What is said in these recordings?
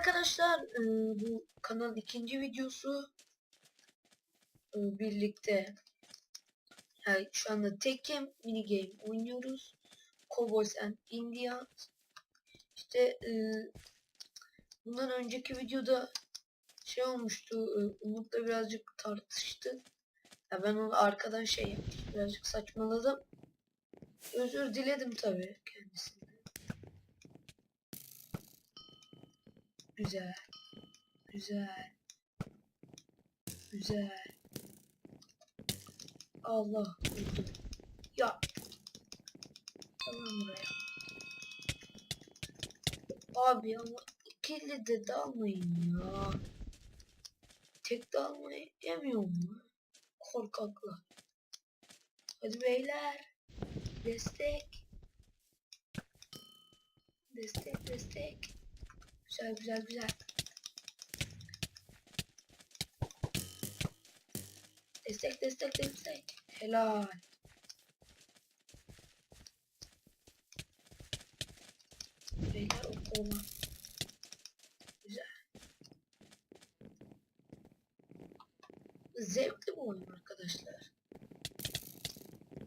arkadaşlar, bu kanalın ikinci videosu. Birlikte şu anda Tekken mini game oynuyoruz. Cowboys and India. İşte bundan önceki videoda şey olmuştu. Umut'la birazcık tartıştı. Ya ben onu arkadan birazcık saçmaladım. Özür diledim tabii kendisinden. Güzel. Güzel. Güzel. Allah vurdu. Ya. Tamam buraya. Abi ama ikili de dalmayın ya. Tek dalmayı yemiyor mu? Korkaklar. Hadi beyler. Destek. Destek destek. Güzel güzel güzel. Destek destek destek. Helal. Beyler o kola. Güzel. Zevkli bu oyun arkadaşlar.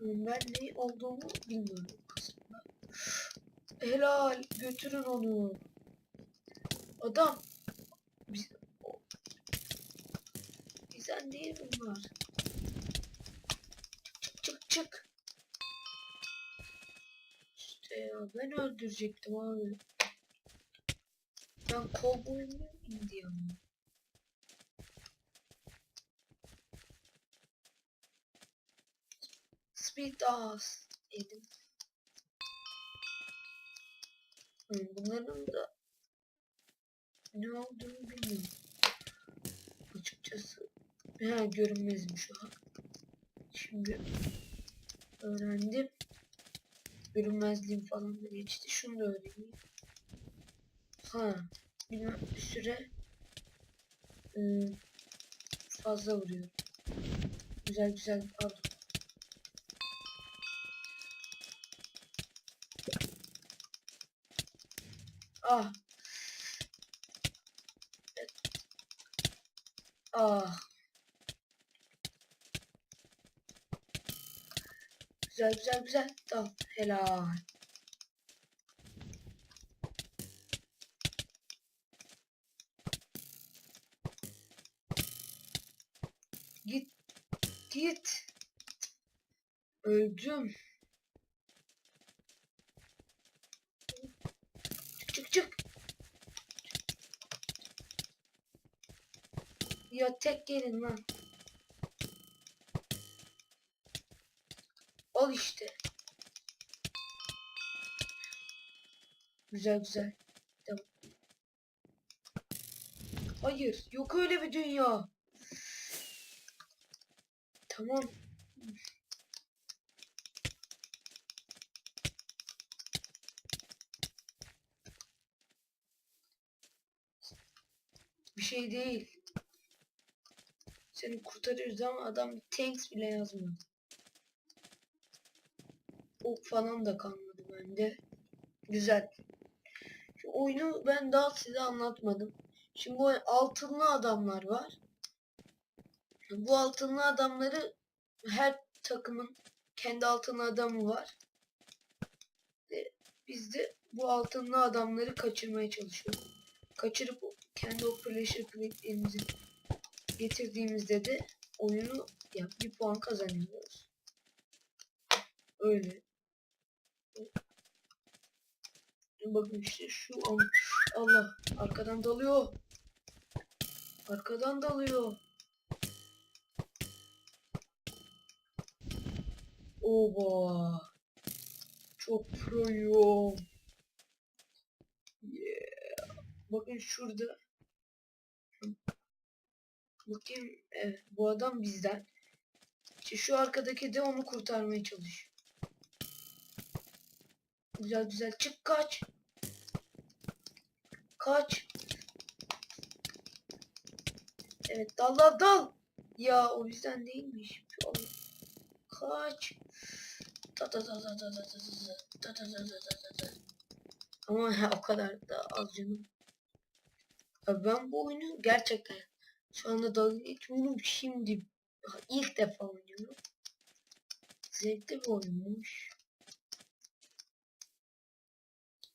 Ben ne olduğunu bilmiyorum aslında. Helal. Götürün onu. Adam. Bizden değil bunlar. Çık çık. İşte ya ben öldürecektim abi. Ben kovboy muyum Indian mı? Speed Dust yedim. Bunların da ne olduğunu bilmiyorum. Açıkçası. Görünmezim şu an. Şimdi öğrendim. Görünmezliğim falan da geçti. Şunu da öğreneyim. Bilmem bir süre fazla vuruyor. Güzel güzel. Pardon. Ah. Ah. Güzel güzel güzel. Tamam. Helal. Git. Git. Öldüm. Çık çık çık. Ya tek gelin lan. Al işte. Güzel güzel. Tamam. Hayır. Yok öyle bir dünya. Tamam. Bir şey değil. Seni kurtarıyoruz ama adam bir thanks bile yazmadı. Ok falan da kalmadı bende. Güzel. Şu oyunu ben daha size anlatmadım. Şimdi bu altınlı adamlar var. Bu altınlı adamları her takımın kendi altınlı adamı var. Ve biz de bu altınlı adamları kaçırmaya çalışıyoruz. Kaçırıp kendi o pressure plate'lerimizi getirdiğimizde de oyunu bir puan kazanıyoruz. Öyle. Bakın işte şu an. Allah arkadan dalıyor. Arkadan dalıyor. Oba. Çok proyum. Yeah. Bakın şurada. Bakayım. Evet, bu adam bizden. İşte şu arkadaki de onu kurtarmaya çalışıyor. Güzel güzel. Çık kaç. Kaç. Evet dal dal dal. Ya o bizden değilmiş. Kaç. Ta ta ta ta ta ta ta ta ta ta ta ta ta ta. Ama o kadar da az canım. Abi ben bu oyunu gerçekten şu anda dalga geçmiyorum. Şimdi ilk defa oynuyorum. Zevkli bir oyunmuş.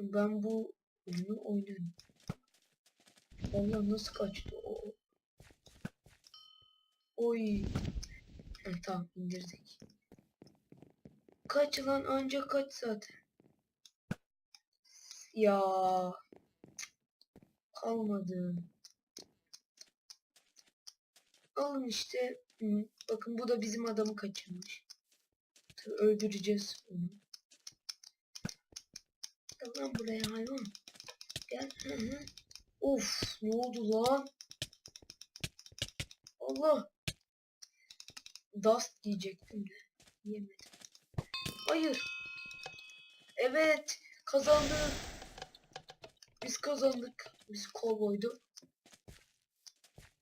Ben bu oyunu oynarım. Allah nasıl kaçtı o? Oy. Tamam indirdik. Kaç lan ancak kaç zaten. Ya kalmadı. Alın işte. Bakın bu da bizim adamı kaçırmış. Tabii öldüreceğiz onu. Gel lan buraya hayvan. Gel. Hı hı. Of ne oldu lan? Allah. Dust diyecektim de. Yemedim. Hayır. Evet. Kazandık. Biz kazandık. Biz kovboydu.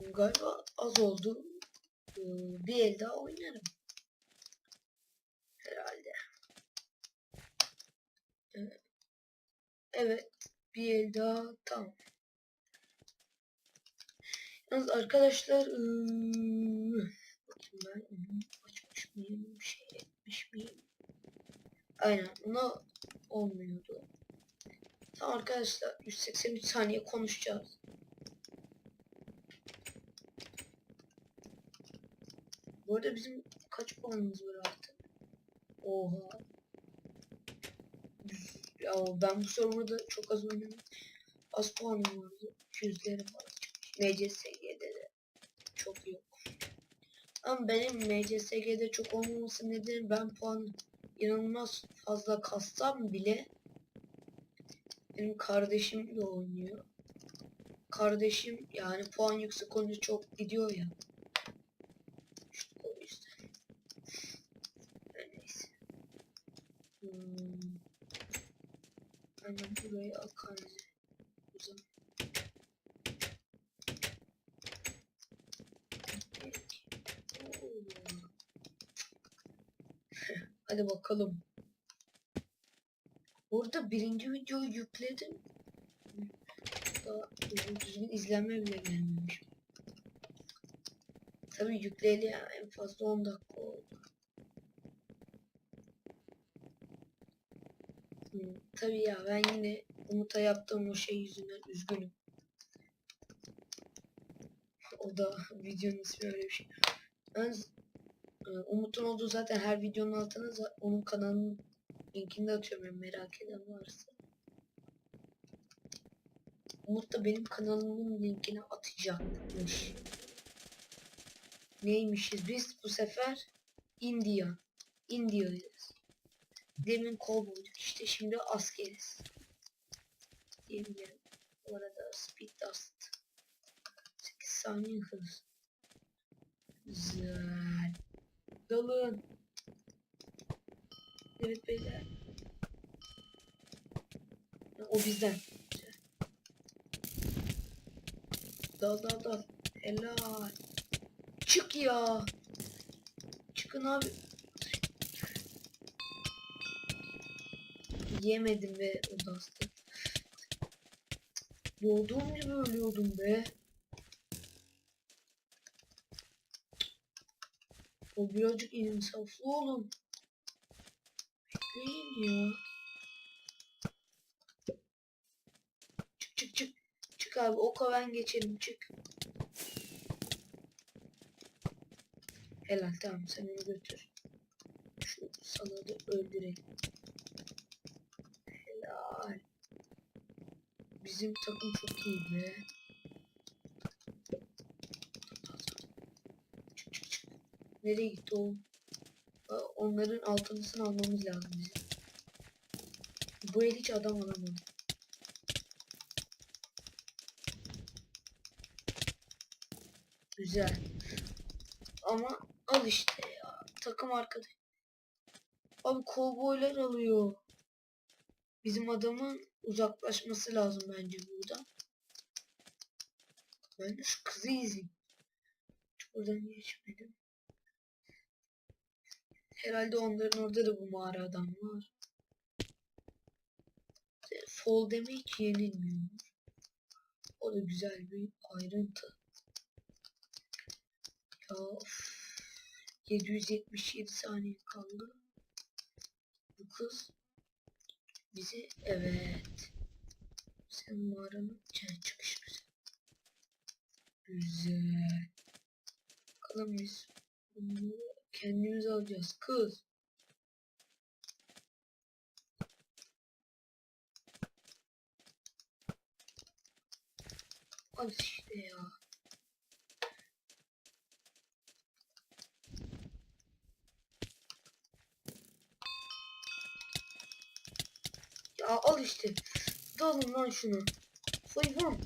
Galiba az oldu. Bir el daha oynarım. Herhalde. Evet. Bir el daha. Tamam. Yalnız arkadaşlar bakayım ben onu açmış mıyım? Bir şey etmiş miyim? Aynen. Ona olmuyordu. Tamam arkadaşlar. 183 saniye konuşacağız. Bu arada bizim kaç puanımız var artık? Oha. Ya ben bu serverda çok az oynadım. Az puanım vardı. 200'lerim falan çıkmış. MCSG'de de çok yok. Ama benim MCSG'de çok olmaması nedeni ben puan inanılmaz fazla kassam bile benim kardeşim de oynuyor. Kardeşim yani puan yüksek olunca çok gidiyor ya. İşte o yüzden. Neyse. Aynen buraya akar. Uzun. Hadi bakalım. Burada birinci videoyu yükledim. Daha düzgün izlenme bile gelmemiş. Tabii yükleyeli ya, en fazla 10 dakika oldu. Tabii ya ben yine Umut'a yaptığım o şey yüzünden üzgünüm. O da videonun ismi öyle bir şey. Ben Umut'un olduğu zaten her videonun altına onun kanalının linkini de atıyorum yani merak eden varsa. Umut da benim kanalımın linkini atacakmış. Neymişiz biz bu sefer? India'yız. Demin kovboyduk işte şimdi askeriz. Diyebilirim. Bu arada speed dust. 8 saniye hız. Güzel. Dalın. Evet beyler. O bizden. Güzel. Dal. Helal. Çık ya. Çıkın abi. Yemedim ve o dastı. Doğduğum gibi ölüyordum be. O birazcık insaflı olun. Bekleyin ya. Çık. Çık abi o kovan geçelim çık. Helal tamam sen onu götür. Şu salağı da öldürelim. Helal. Bizim takım çok iyi be. Çık. Nereye gitti o? Onların altınısını almamız lazım bizim. Bu el hiç adam alamadı. Güzel. Ama al işte ya. Takım arkadaş. Abi kovboylar alıyor. Bizim adamın uzaklaşması lazım bence burada. Ben de şu kızı izleyeyim. Hiç buradan geçmedim. Herhalde onların orada da bu mağara adam var. Fall damage yenilmiyor. O da güzel bir ayrıntı. Ya of. 777 saniye kaldı. Bu kız bizi evet. Sen mağaranın çıkış güzel. Güzel. Bakalım biz bunu kendimiz alacağız. Kız. Al işte ya. Ya al işte. Dalın lan şunu. Hayvan.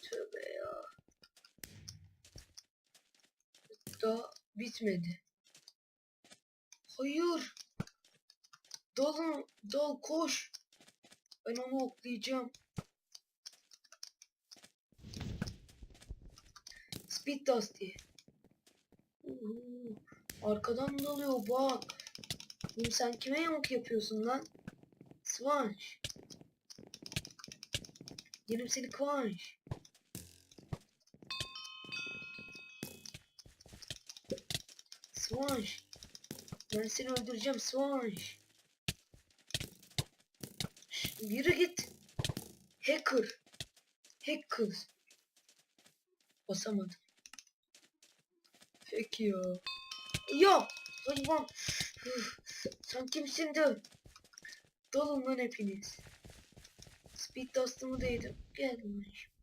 Tövbe ya. Daha bitmedi. Hayır. Dalın. Dal koş. Ben onu oklayacağım. Speed Dust diye. Arkadan dalıyor bak. Oğlum sen kime yamuk yapıyorsun lan? Svanch. Yerim seni Kıvanç. Svanch. Ben seni öldüreceğim Svanch. Yürü git. Hacker. Hacker. Basamadım. Peki ya. Ya. Hayvan. Sen kimsin de? Dalın lan hepiniz. Speed Dust'ımı da yedim. Geldim ben şimdi.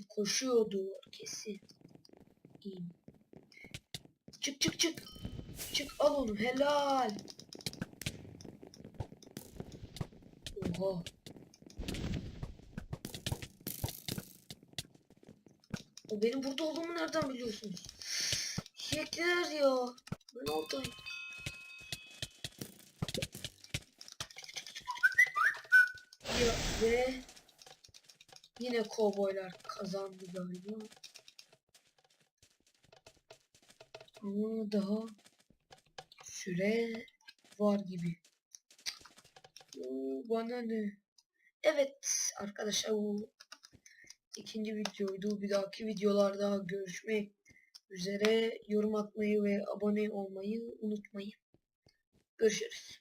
Koşuyordu kesin. İyi. Çık çık çık. Çık al onu helal. Oha. O benim burada olduğumu nereden biliyorsunuz? Hackler ya. Ben oradayım. Ya ve yine kovboylar kazandı galiba. Ama daha süre var gibi. Bana ne? Evet arkadaşlar bu ikinci videoydu. Bir dahaki videolarda görüşmek üzere. Yorum atmayı ve abone olmayı unutmayın. Görüşürüz.